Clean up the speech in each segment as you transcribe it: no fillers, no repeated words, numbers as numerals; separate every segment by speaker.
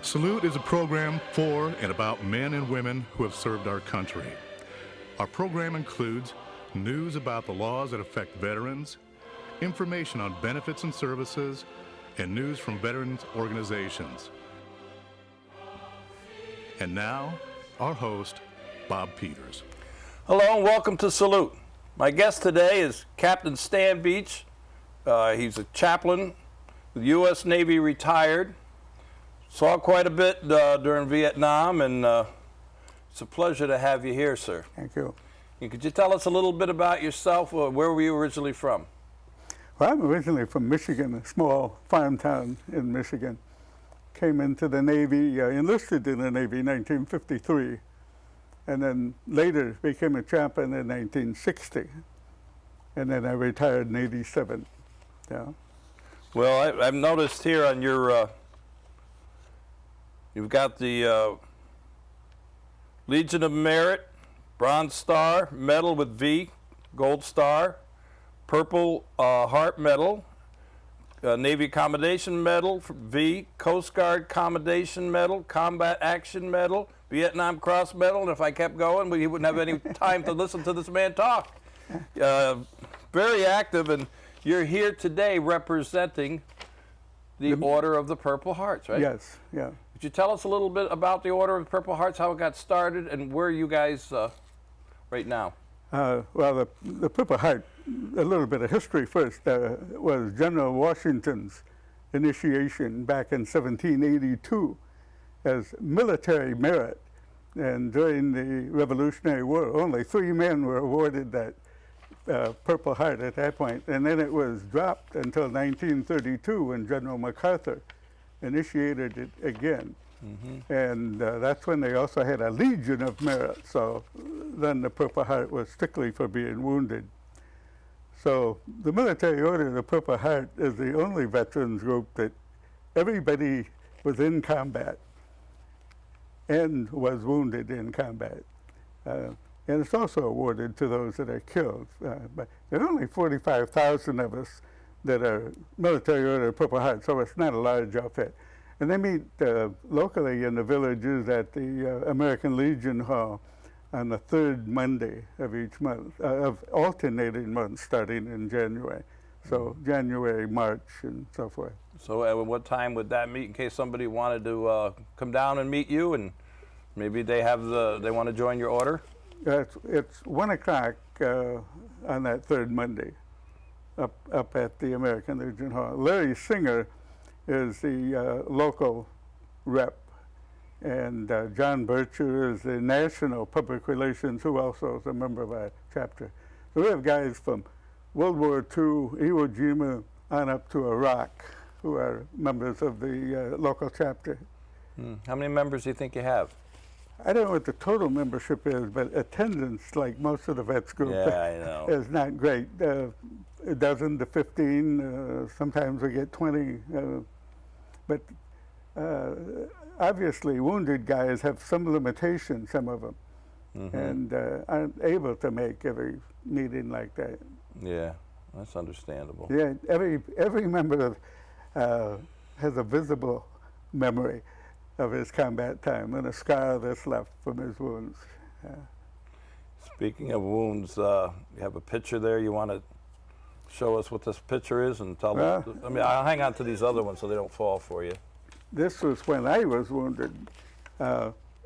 Speaker 1: Salute is a program for and about men and women who have served our country. Our program includes news about the laws that affect veterans, information on benefits and services, and news from veterans organizations. And now, our host, Bob Peters.
Speaker 2: Hello and welcome to Salute. My guest today is Captain Stan Beach. He's a chaplain, with U.S. Navy retired. Saw quite a bit during Vietnam, and it's a pleasure to have you here, sir.
Speaker 3: Thank you.
Speaker 2: And could you tell us a little bit about yourself? Where were you originally from?
Speaker 3: Well, I'm originally from Michigan, a small farm town in Michigan. Came into the Navy, enlisted in the Navy in 1953, and then later became a chaplain in 1960. And then I retired in 87. Yeah.
Speaker 2: Well, I've noticed here on your, you've got the Legion of Merit, Bronze Star, Medal with V, Gold Star, Purple Heart Medal, Navy Commendation Medal, V, Coast Guard Commendation Medal, Combat Action Medal, Vietnam Cross Medal, and if I kept going, we wouldn't have any time to listen to this man talk. Very active, and you're here today representing the Order of the Purple Hearts, right?
Speaker 3: Yes, yeah.
Speaker 2: Could you tell us a little bit about the Order of the Purple Hearts, how it got started, and where are you guys right now?
Speaker 3: Well, the Purple Heart, a little bit of history first, was General Washington's initiation back in 1782 as military merit. And during the Revolutionary War, only 3 men were awarded that Purple Heart at that point. And then it was dropped until 1932 when General MacArthur initiated it again. Mm-hmm. And that's when they also had a Legion of Merit. So then the Purple Heart was strictly for being wounded. So the Military Order of the Purple Heart is the only veterans group that everybody was in combat and was wounded in combat. And it's also awarded to those that are killed. But there are only 45,000 of us that are Military Order of the Purple Heart, so it's not a large outfit. And they meet locally in the villages at the American Legion Hall on the 3rd Monday of each month, of alternating months starting in January. So January, March, and so forth.
Speaker 2: So at what time would that meet in case somebody wanted to come down and meet you, and maybe they want to join your order?
Speaker 3: It's 1 o'clock on that 3rd Monday up at the American Legion Hall. Larry Singer is the local rep, and John Bircher is the national public relations, who also is a member of our chapter. So we have guys from World War II, Iwo Jima, on up to Iraq, who are members of the local chapter.
Speaker 2: How many members do you think you have?
Speaker 3: I don't know what the total membership is, but attendance, like most of the vets group, is not great. A dozen to 15, sometimes we get 20. But obviously, wounded guys have some limitations, some of them, and aren't able to make every meeting like that.
Speaker 2: Yeah, that's understandable.
Speaker 3: Yeah, every member has a visible memory of his combat time and a scar that's left from his wounds.
Speaker 2: Speaking of wounds, you have a picture there. You want to show us what this picture is and tell us? I mean, I'll hang on to these other ones so they don't fall for you.
Speaker 3: This was when I was wounded.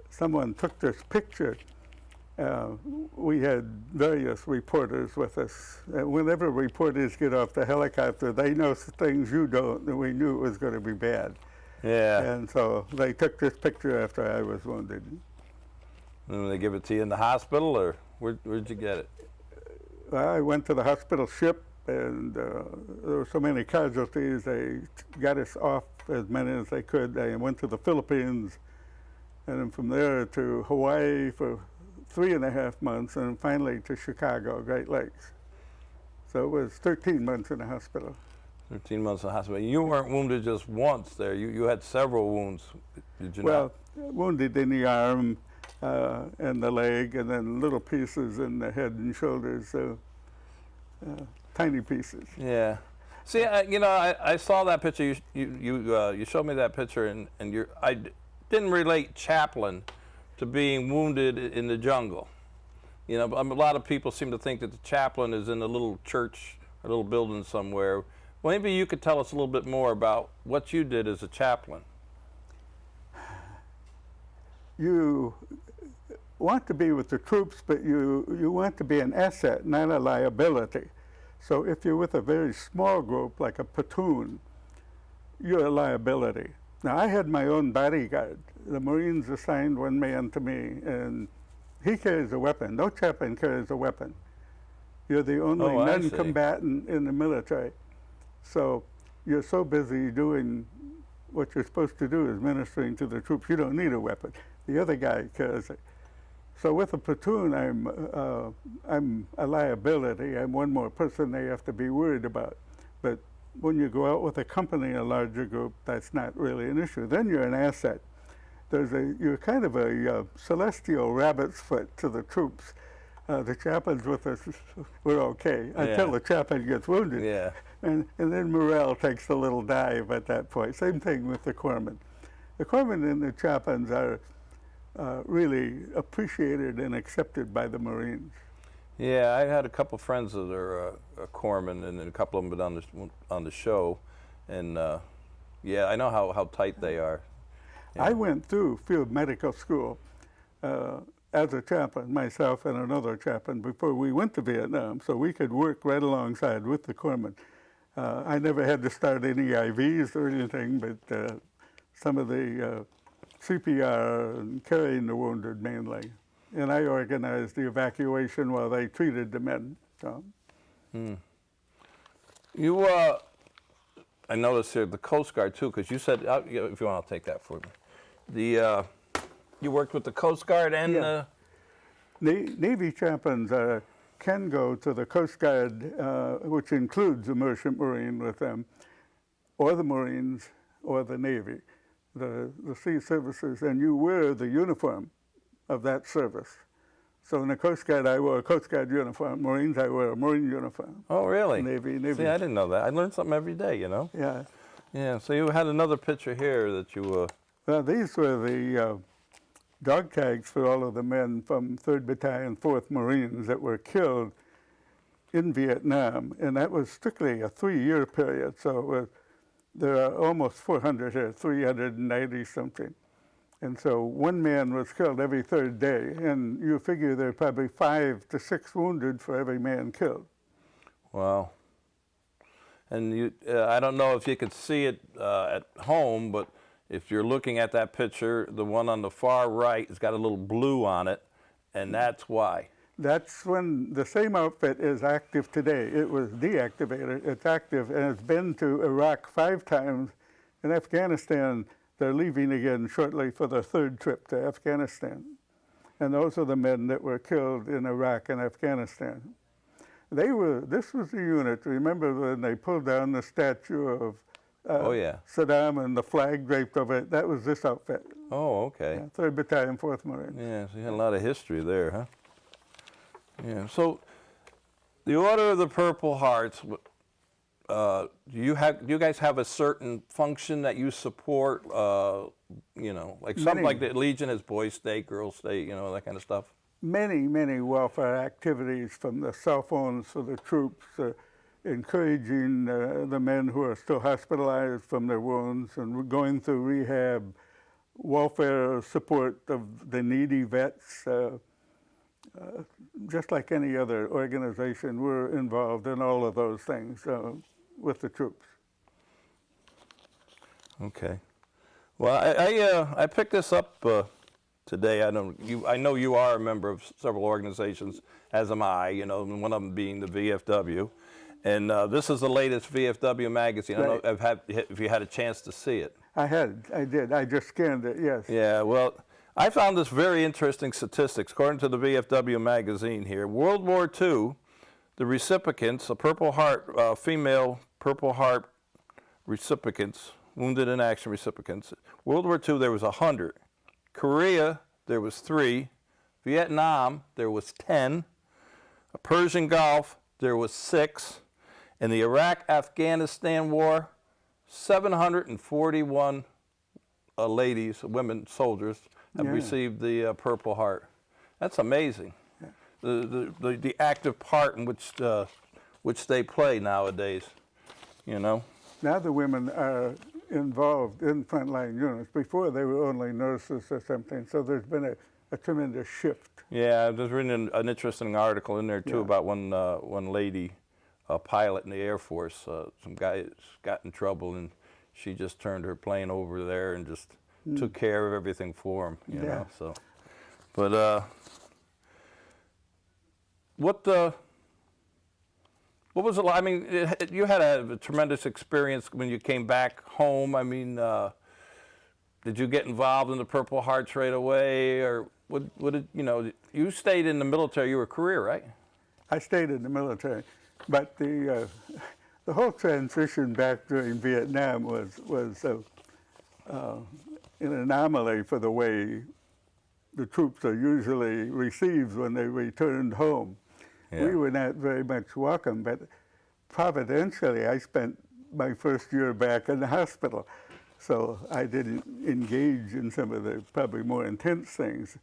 Speaker 3: Someone took this picture. We had various reporters with us. Whenever reporters get off the helicopter, they know things you don't, and we knew it was going to be bad.
Speaker 2: Yeah.
Speaker 3: And so they took this picture after I was wounded.
Speaker 2: And they give it to you in the hospital, or where'd you get it?
Speaker 3: I went to the hospital ship, and there were so many casualties, they got us off as many as they could. I went to the Philippines, and then from there to Hawaii for 3.5 months, and finally to Chicago, Great Lakes. So it was 13 months in the hospital.
Speaker 2: 13 months in the hospital. You weren't wounded just once there. You had several wounds, did you
Speaker 3: not? Well, wounded in the arm and the leg, and then little pieces in the head and shoulders, tiny pieces.
Speaker 2: Yeah. See, you know, I saw that picture. You showed me that picture, and didn't relate chaplain to being wounded in the jungle. You know, a lot of people seem to think that the chaplain is in a little church, a little building somewhere. Well, maybe you could tell us a little bit more about what you did as a chaplain.
Speaker 3: You want to be with the troops, but you want to be an asset, not a liability. So if you're with a very small group, like a platoon, you're a liability. Now, I had my own bodyguard. The Marines assigned one man to me, and he carries a weapon. No chaplain carries a weapon. You're the only non-combatant in the military. So you're so busy doing what you're supposed to do, is ministering to the troops. You don't need a weapon. The other guy carries it. So with a platoon, I'm a liability. I'm one more person they have to be worried about. But when you go out with a company, a larger group, that's not really an issue. Then you're an asset. You're kind of a celestial rabbit's foot to the troops. The chaplains with us, we're okay until the chaplain gets wounded.
Speaker 2: Yeah.
Speaker 3: And then morale takes a little dive at that point. Same thing with the corpsmen. The corpsmen and the chaplains are really appreciated and accepted by the Marines.
Speaker 2: Yeah, I had a couple friends that are corpsmen, and a couple of them been on the show, and yeah, I know how tight they are. Yeah.
Speaker 3: I went through field medical school as a chaplain, myself and another chaplain, before we went to Vietnam, so we could work right alongside with the corpsmen. I never had to start any IVs or anything, but some of the CPR and carrying the wounded mainly. And I organized the evacuation while they treated the men. So.
Speaker 2: You, I noticed here the Coast Guard too, because you said, if you want, I'll take that for me. You worked with the Coast Guard and the
Speaker 3: Navy chaplains can go to the Coast Guard, which includes the Merchant Marine with them, or the Marines, or the Navy, the sea services, and you wear the uniform of that service. So in the Coast Guard, I wore a Coast Guard uniform. Marines, I wear a Marine uniform.
Speaker 2: Oh, really?
Speaker 3: Navy.
Speaker 2: See, I didn't know that. I learned something every day, you know?
Speaker 3: Yeah.
Speaker 2: Yeah, so you had another picture here that you...
Speaker 3: Well, these were the dog tags for all of the men from 3rd Battalion, 4th Marines that were killed in Vietnam. And that was strictly a 3-year period. So there are almost 400 here, 390 something. And so one man was killed every 3rd day, and you figure there are probably 5 to 6 wounded for every man killed.
Speaker 2: Wow. And you, I don't know if you could see it at home, but if you're looking at that picture, the one on the far right has got a little blue on it, and that's why.
Speaker 3: That's when the same outfit is active today. It was deactivated. It's active, and it's been to Iraq 5 times. In Afghanistan, they're leaving again shortly for their 3rd trip to Afghanistan. And those are the men that were killed in Iraq and Afghanistan. This was the unit, remember when they pulled down the statue of Saddam and the flag draped over it? That was this outfit.
Speaker 2: Oh, okay.
Speaker 3: Yeah, 3rd Battalion, 4th Marines.
Speaker 2: Yeah, so you had a lot of history there, huh? Yeah, so the Order of the Purple Hearts, do you guys have a certain function that you support? You know, like something like the Legion has Boys State, Girls State, you know, that kind of stuff.
Speaker 3: Many welfare activities, from the cell phones for the troops, encouraging the men who are still hospitalized from their wounds and going through rehab, welfare support of the needy vets. Just like any other organization, we're involved in all of those things with the troops. Okay.
Speaker 2: Well, I picked this up today. I know you are a member of several organizations, as am I. You know, one of them being the VFW, and this is the latest VFW magazine. Right. I don't know if you had a chance to see it.
Speaker 3: I did. I just scanned it. Yes.
Speaker 2: Yeah. Well, I found this very interesting statistics. According to the VFW magazine here, World War II, the recipients, the Purple Heart, female Purple Heart recipients, wounded in action recipients. World War II, there was 100. Korea, there was 3. Vietnam, there was 10. Persian Gulf, there was 6. In the Iraq-Afghanistan war, 741 ladies, women soldiers, have
Speaker 3: Yeah.
Speaker 2: received the Purple Heart. That's amazing. The active part in which they play nowadays. You know.
Speaker 3: Now the women are involved in frontline units. Before they were only nurses or something, so there's been a tremendous shift.
Speaker 2: Yeah, I was reading an interesting article in there too
Speaker 3: Yeah.
Speaker 2: about one lady, a pilot in the Air Force. Some guy got in trouble and she just turned her plane over there and just took care of everything for him. You
Speaker 3: Yeah.
Speaker 2: know, so. But what was it like? I mean, you had a tremendous experience when you came back home. I mean, did you get involved in the Purple Heart right away, or what did you know? You stayed in the military. You were a career, right?
Speaker 3: I stayed in the military, but the whole transition back during Vietnam was an anomaly for the way the troops are usually received when they returned home.
Speaker 2: Yeah.
Speaker 3: We were not very much welcome, but providentially, I spent my first year back in the hospital, so I didn't engage in some of the probably more intense things.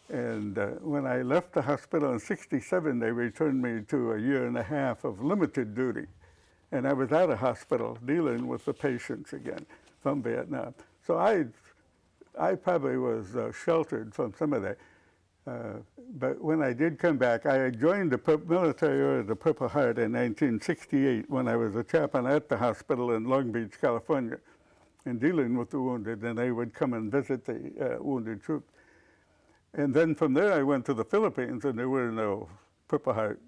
Speaker 3: And when I left the hospital in '67, they returned me to a year and a half of limited duty. And I was at a hospital dealing with the patients again from Vietnam. So I probably was sheltered from some of that. But when I did come back, I had joined the military Order of the Purple Heart in 1968 when I was a chaplain at the hospital in Long Beach, California, and dealing with the wounded, and they would come and visit the wounded troops. And then from there, I went to the Philippines, and there were no Purple Heart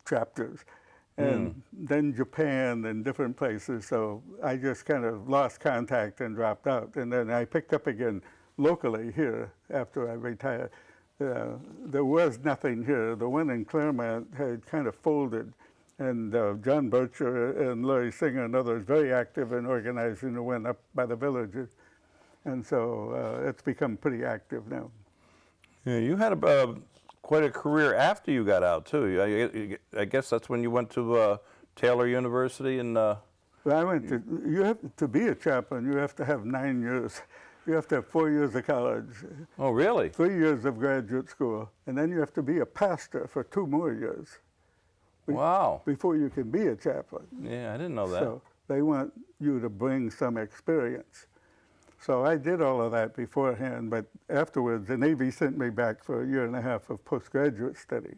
Speaker 3: chapters. And then Japan and different places, so I just kind of lost contact and dropped out. And then I picked up again locally here after I retired. There was nothing here. The one in Claremont had kind of folded, and John Bircher and Larry Singer and others very active in organizing the one up by the villages. And so it's become pretty active now.
Speaker 2: Yeah, you had quite a career after you got out too. I guess that's when you went to Taylor University and.
Speaker 3: Well, I went to. You have to be a chaplain. You have to have 9 years. You have to have 4 years of college.
Speaker 2: Oh, really?
Speaker 3: 3 years of graduate school, and then you have to be a pastor for 2 more years.
Speaker 2: Wow.
Speaker 3: Before you can be a chaplain.
Speaker 2: Yeah, I didn't know that.
Speaker 3: So they want you to bring some experience. So I did all of that beforehand, but afterwards the Navy sent me back for a year and a half of postgraduate study.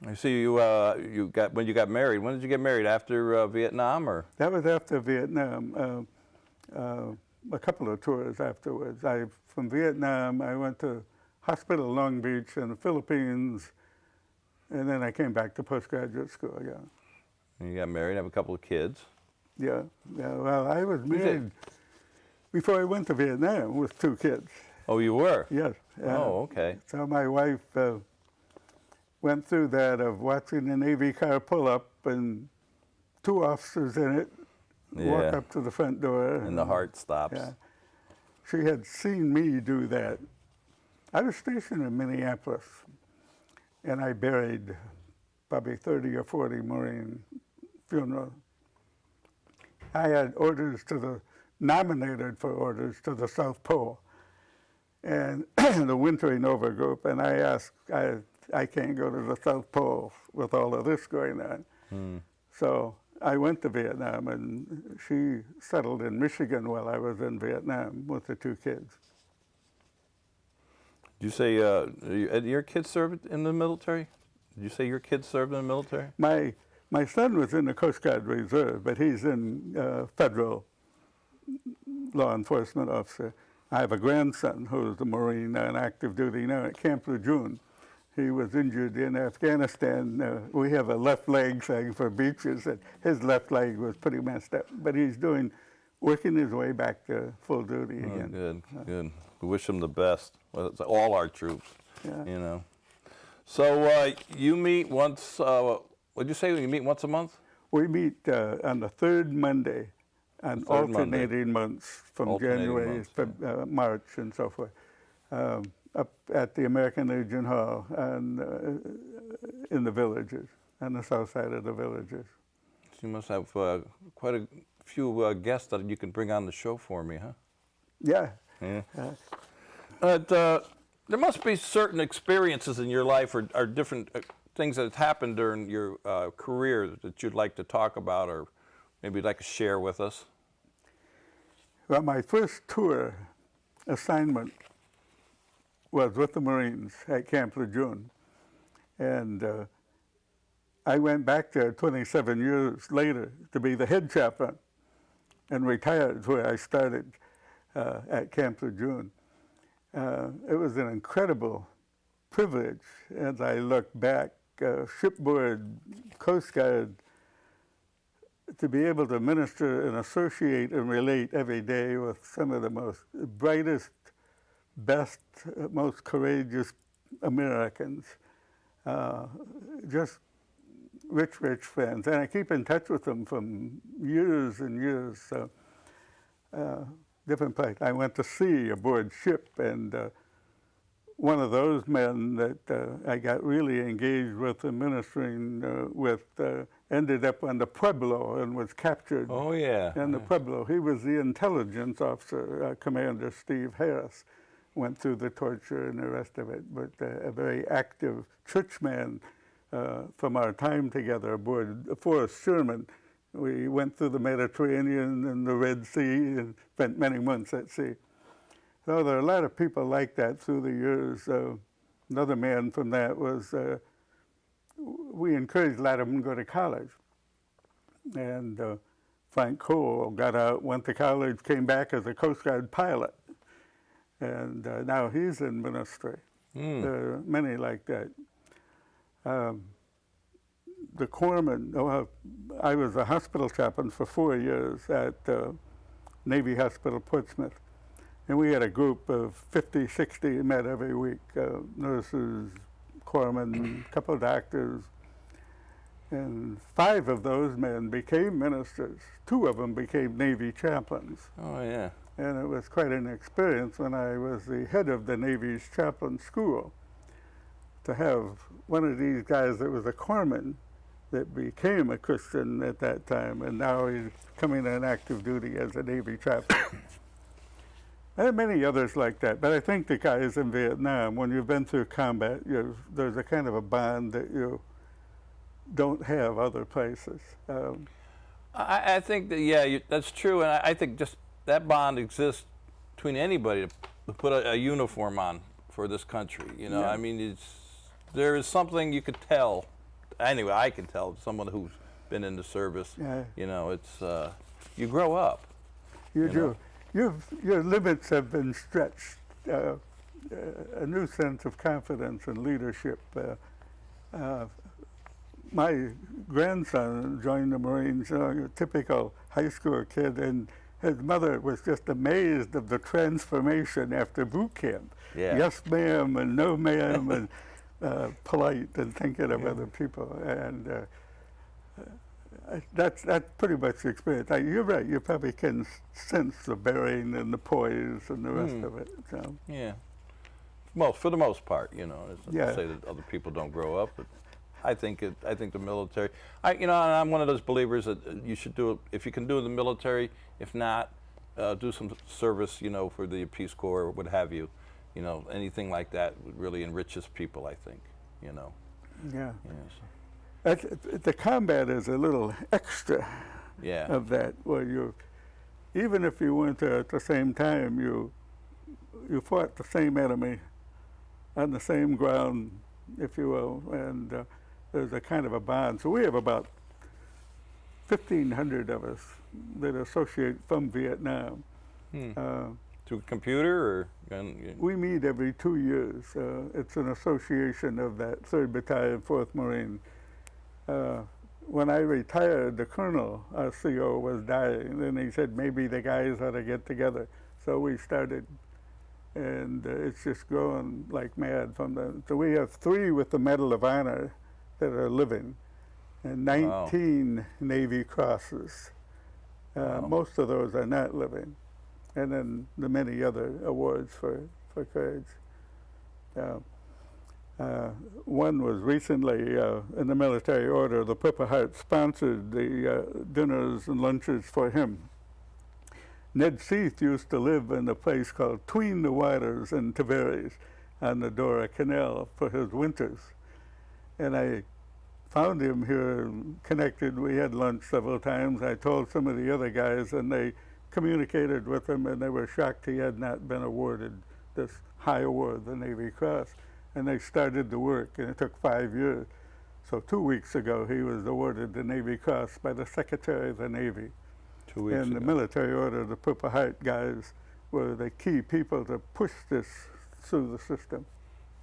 Speaker 2: I see you got when you got married. When did you get married? After Vietnam, or?
Speaker 3: That was after Vietnam. A couple of tours afterwards. From Vietnam, I went to Hospital Long Beach in the Philippines, and then I came back to postgraduate school. Yeah.
Speaker 2: And you got married, have a couple of kids.
Speaker 3: Yeah. Well, I was married before I went to Vietnam with 2 kids.
Speaker 2: Oh, you were?
Speaker 3: Yes.
Speaker 2: Oh, okay.
Speaker 3: So my wife went through that of watching the Navy car pull up and 2 officers in it walk up to the front door.
Speaker 2: And the heart stops.
Speaker 3: Yeah. She had seen me do that. I was stationed in Minneapolis, and I buried probably 30 or 40 Marine funerals. I had nominated for orders to the South Pole and the Wintering Over Group, and I asked, I can't go to the South Pole with all of this going on. So I went to Vietnam, and she settled in Michigan while I was in Vietnam with the 2 kids.
Speaker 2: Did you say your kids served in the military? Did you say your kids served in the military?
Speaker 3: My son was in the Coast Guard Reserve, but he's in federal law enforcement officer. I have a grandson who's a Marine on active duty now at Camp Lejeune. He was injured in Afghanistan. We have a left leg thing for beaches, and his left leg was pretty messed up. But he's working his way back to full duty again.
Speaker 2: Good, good. We wish him the best. Well, it's all our troops,
Speaker 3: Yeah.
Speaker 2: you know. So you meet once, what'd you say, you meet once a month?
Speaker 3: We meet on the 3rd Monday on alternating months from
Speaker 2: Alternating
Speaker 3: January,
Speaker 2: months,
Speaker 3: March, and so forth. Up at the American Legion Hall and in the villages, on the south side of the villages.
Speaker 2: So you must have quite a few guests that you can bring on the show for me, huh?
Speaker 3: Yeah.
Speaker 2: Yeah. There must be certain experiences in your life or different things that have happened during your career that you'd like to talk about or maybe you'd like to share with us.
Speaker 3: Well, my first tour assignment was with the Marines at Camp Lejeune. And I went back there 27 years later to be the head chaplain and retired where I started at Camp Lejeune. It was an incredible privilege as I look back, shipboard, Coast Guard, to be able to minister and associate and relate every day with some of the most brightest, best, most courageous Americans. Just rich, rich friends. And I keep in touch with them from years and years. Different place. I went to sea aboard ship, and one of those men that I got really engaged with and ministering with ended up on the Pueblo and was captured.
Speaker 2: Oh, yeah.
Speaker 3: In the Pueblo. He was the intelligence officer, Commander Steve Harris. Went through the torture and the rest of it, but a very active churchman from our time together aboard Forrest Sherman. We went through the Mediterranean and the Red Sea and spent many months at sea. So there are a lot of people like that through the years. Another man from that was, we encouraged a lot of them to go to college. And Frank Cole got out, went to college, came back as a Coast Guard pilot. And now he's in ministry. There are many like that. The corpsman, I was a hospital chaplain for 4 years at Navy Hospital Portsmouth. And we had a group of 50, 60 met every week, nurses, corpsmen, a couple of doctors. And 5 of those men became ministers. 2 of them became Navy chaplains.
Speaker 2: Oh, yeah.
Speaker 3: And it was quite an experience when I was the head of the Navy's chaplain school to have one of these guys that was a corpsman that became a Christian at that time, and now he's coming on active duty as a Navy chaplain. There are many others like that, but I think the guys in Vietnam, when you've been through combat, there's a kind of a bond that you don't have other places.
Speaker 2: I think that, yeah, that's true, and I think just that bond exists between anybody to put a uniform on for this country. You know,
Speaker 3: Yeah.
Speaker 2: I mean, there is something you could tell. Anyway, I can tell someone who's been in the service.
Speaker 3: Yeah.
Speaker 2: You know, it's you grow up.
Speaker 3: You
Speaker 2: know.
Speaker 3: do. Your limits have been stretched. A new sense of confidence and leadership. My grandson joined the Marines, a typical high school kid, and his mother was just amazed of the transformation after boot camp.
Speaker 2: Yeah.
Speaker 3: Yes, ma'am, and no, ma'am, and polite and thinking of other people. And that's pretty much the experience. You're right, you probably can sense the bearing and the poise and the rest of it. So.
Speaker 2: Yeah. For the most part, you know. It's not to say that other people don't grow up, but I think the military. And I'm one of those believers that you should do it if you can do the military. If not, do some service, you know, for the Peace Corps or what have you. You know, anything like that really enriches people, I think. You know.
Speaker 3: Yeah.
Speaker 2: Yes.
Speaker 3: The combat is a little extra
Speaker 2: Yeah.
Speaker 3: of that, where even if you weren't there at the same time, you fought the same enemy on the same ground, if you will, and there's a kind of a bond. So we have about 1,500 of us that associate from Vietnam.
Speaker 2: Through computer or?
Speaker 3: We meet every 2 years. It's an association of that 3rd Battalion, 4th Marine. When I retired, the colonel, our CO, was dying, and he said maybe the guys ought to get together. So we started, and it's just growing like mad from the. So we have 3 with the Medal of Honor that are living, and 19 Navy Crosses. Most of those are not living, and then the many other awards for courage. One was recently in the military order. The Purple Heart sponsored the dinners and lunches for him. Ned Seath used to live in a place called Tween the Waters in Tavares on the Dora Canal for his winters. And I found him here and connected. We had lunch several times. I told some of the other guys, and they communicated with him, and they were shocked he had not been awarded this high award, the Navy Cross. And they started the work, and it took 5 years. So 2 weeks ago, he was awarded the Navy Cross by the Secretary of the Navy.
Speaker 2: 2 weeks
Speaker 3: And
Speaker 2: ago.
Speaker 3: the Military Order, the Purple Heart guys, were the key people to push this through the system.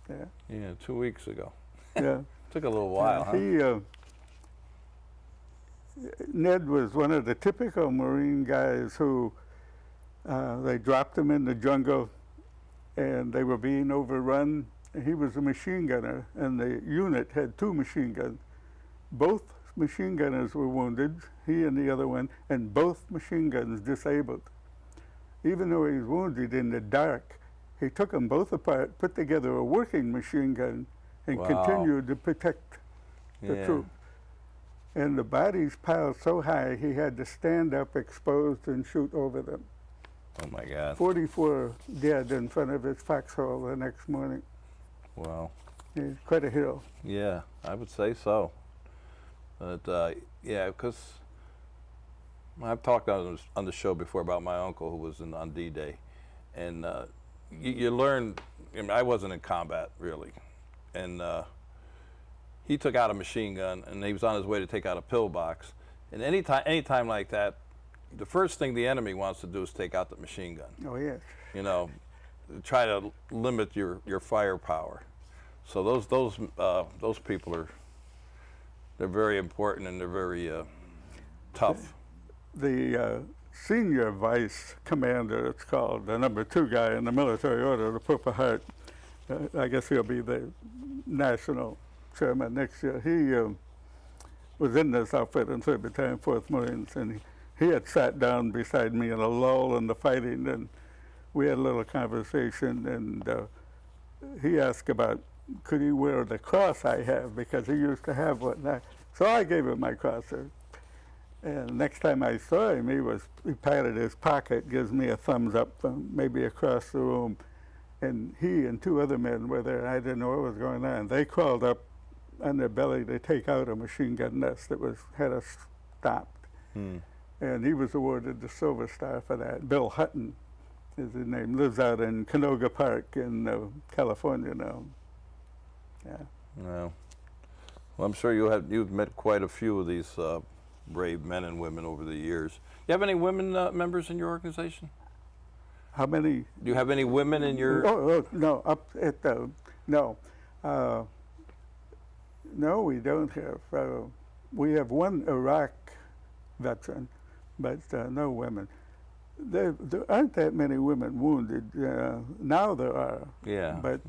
Speaker 3: Yeah,
Speaker 2: Yeah, 2 weeks ago.
Speaker 3: yeah.
Speaker 2: Took a little while, huh?
Speaker 3: Ned was one of the typical Marine guys who they dropped him in the jungle, and they were being overrun. He was a machine gunner, and the unit had 2 machine guns. Both machine gunners were wounded, he and the other one, and both machine guns disabled. Even though he was wounded in the dark, he took them both apart, put together a working machine gun, and
Speaker 2: Wow.
Speaker 3: continued to protect the
Speaker 2: Yeah.
Speaker 3: troops. And the bodies piled so high, he had to stand up exposed and shoot over them.
Speaker 2: Oh my God.
Speaker 3: 44 dead in front of his foxhole the next morning.
Speaker 2: Wow.
Speaker 3: He's quite a hero.
Speaker 2: Yeah, I would say so. But yeah, because I've talked on the show before about my uncle who was on D-Day, and you learn. I mean, I wasn't in combat really, and he took out a machine gun, and he was on his way to take out a pillbox. And anytime like that, the first thing the enemy wants to do is take out the machine gun.
Speaker 3: Oh, yes.
Speaker 2: You know, try to limit your firepower. So those people they're very important, and they're very tough.
Speaker 3: The senior vice commander, it's called, the number 2 guy in the Military Order, the Purple Heart, I guess he'll be the national chairman next year. He was in this outfit in 3rd Battalion, 4th Marines, and he had sat down beside me in a lull in the fighting, and we had a little conversation, and he asked about could he wear the cross I have, because he used to have one. So I gave him my cross. And next time I saw him, he patted his pocket, gives me a thumbs up from maybe across the room. And he and 2 other men were there, and I didn't know what was going on. They crawled up on their belly to take out a machine gun nest that had us stopped. And he was awarded the Silver Star for that. Bill Hutton is his name, lives out in Canoga Park in California now. Yeah.
Speaker 2: Well, I'm sure you've met quite a few of these brave men and women over the years. You have any women members in your organization?
Speaker 3: How many?
Speaker 2: Do you have any women in your?
Speaker 3: Oh no, up at the no, no, we don't have. We have 1 Iraq veteran, but no women. There aren't that many women wounded. Now there are.
Speaker 2: Yeah.
Speaker 3: But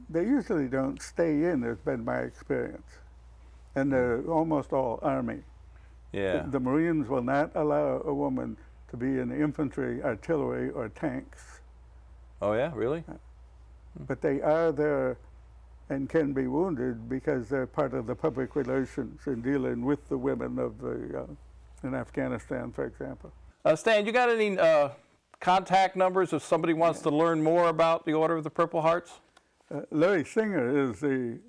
Speaker 3: they usually don't stay in, has been my experience. And they're almost all Army.
Speaker 2: Yeah.
Speaker 3: The Marines will not allow a woman to be in infantry, artillery, or tanks.
Speaker 2: Oh yeah, really?
Speaker 3: But they are there and can be wounded because they're part of the public relations in dealing with the women of in Afghanistan, for example.
Speaker 2: Stan, you got any contact numbers if somebody wants to learn more about the Order of the Purple Hearts?
Speaker 3: Larry Singer is the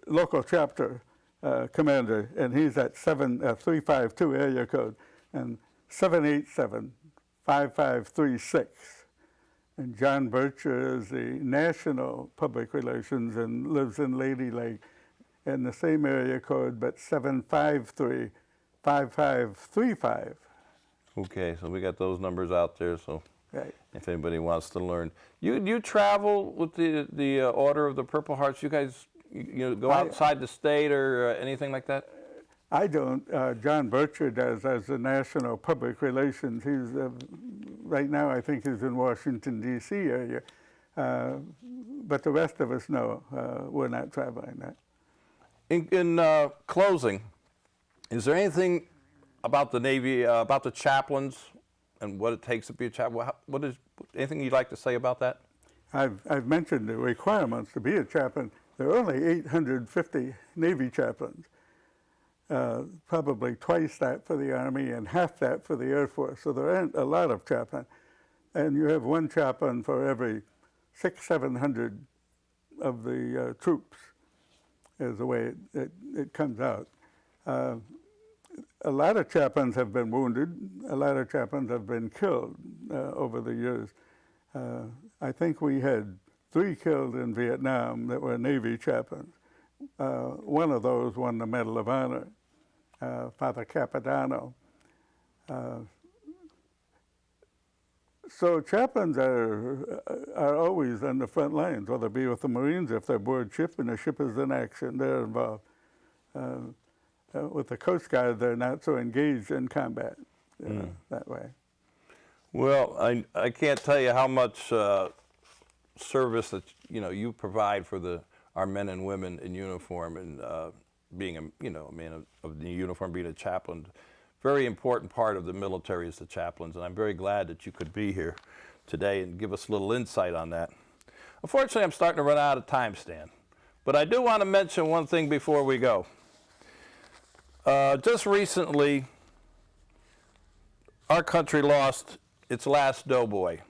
Speaker 3: local chapter commander, and he's at 352 area code and 787-5536. And John Bircher is the national public relations and lives in Lady Lake in the same area code, but 753-5535.
Speaker 2: Okay, so we got those numbers out there. So
Speaker 3: Right.
Speaker 2: if anybody wants to learn, you travel with the Order of the Purple Hearts. You guys, go outside the state or anything like that?
Speaker 3: I don't. John Bircher does as the national public relations. He's right now, I think he's in Washington, D.C. area. But the rest of us, no, we're not traveling that.
Speaker 2: In closing, is there anything about the Navy, about the chaplains and what it takes to be a chaplain? What is anything you'd like to say about that?
Speaker 3: I've mentioned the requirements to be a chaplain. There are only 850 Navy chaplains. probably twice that for the Army and half that for the Air Force. So there aren't a lot of chaplains. And you have one chaplain for every 700 of the troops, is the way it comes out. A lot of chaplains have been wounded. A lot of chaplains have been killed over the years. I think we had 3 killed in Vietnam that were Navy chaplains. One of those won the Medal of Honor, Father Capodanno. So chaplains are always on the front lines, whether it be with the Marines, if they're aboard ship and the ship is in action, they're involved. With the Coast Guard, they're not so engaged in combat that way.
Speaker 2: Well, I can't tell you how much service that you provide for our men and women in uniform, and being a man of the uniform, being a chaplain. Very important part of the military is the chaplains, and I'm very glad that you could be here today and give us a little insight on that. Unfortunately, I'm starting to run out of time, Stan, but I do want to mention one thing before we go. Just recently, our country lost its last doughboy.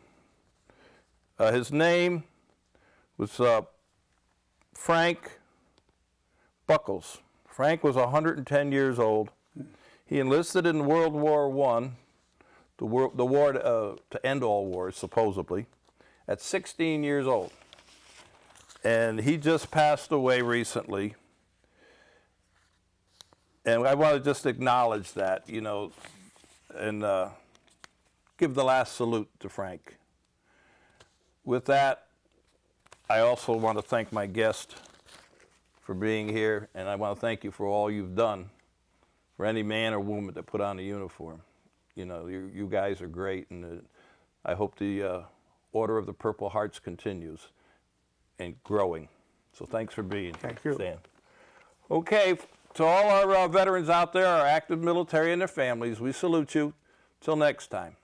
Speaker 2: His name was Frank Buckles. Frank was 110 years old. He enlisted in World War I, the war to end all wars, supposedly, at 16 years old. And he just passed away recently. And I want to just acknowledge that, and give the last salute to Frank. With that, I also want to thank my guest for being here, and I want to thank you for all you've done for any man or woman that put on a uniform. You guys are great, and I hope the Order of the Purple Hearts continues and growing. So thanks for being here,
Speaker 3: Thank you.
Speaker 2: Stan. Okay, to all our veterans out there, our active military and their families, we salute you. Till next time.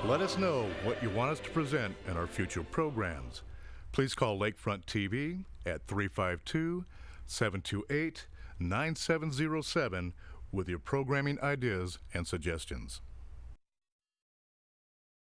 Speaker 1: Let us know what you want us to present in our future programs. Please call Lakefront TV at 352-728-9707 with your programming ideas and suggestions.